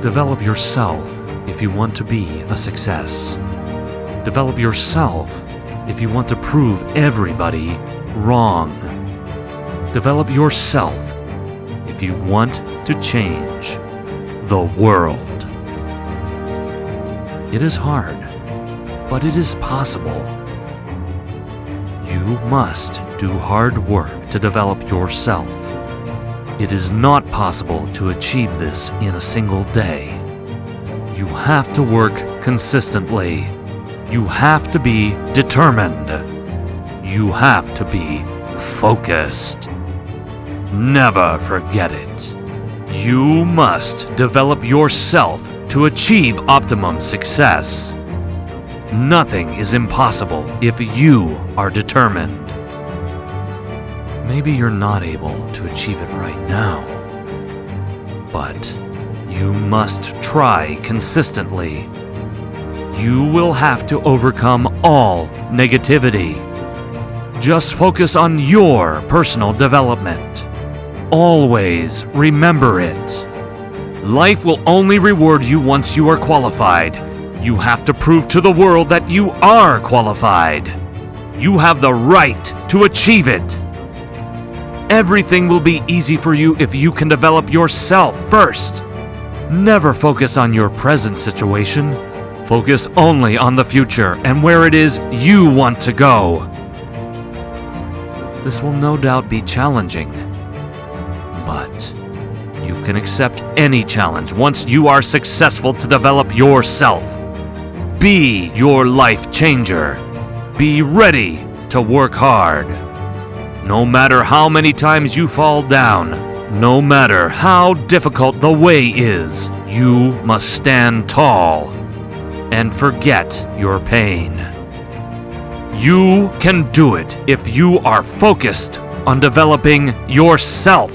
Develop yourself if you want to be a success. Develop yourself if you want to prove everybody wrong. Develop yourself if you want to change the world. It is hard, but it is possible. You must do hard work to develop yourself. It is not possible to achieve this in a single day. You have to work consistently. You have to be determined. You have to be focused. Never forget it. You must develop yourself to achieve optimum success. Nothing is impossible if you are determined. Maybe you're not able to achieve it right now, but you must try consistently. You will have to overcome all negativity. Just focus on your personal development. Always remember it. Life will only reward you once you are qualified. You have to prove to the world that you are qualified. You have the right to achieve it. Everything will be easy for you if you can develop yourself first. Never focus on your present situation. Focus only on the future and where it is you want to go. This will no doubt be challenging, but you can accept any challenge once you are successful to develop yourself. Be your life changer. Be ready to work hard. No matter how many times you fall down, no matter how difficult the way is, you must stand tall and forget your pain. You can do it if you are focused on developing yourself.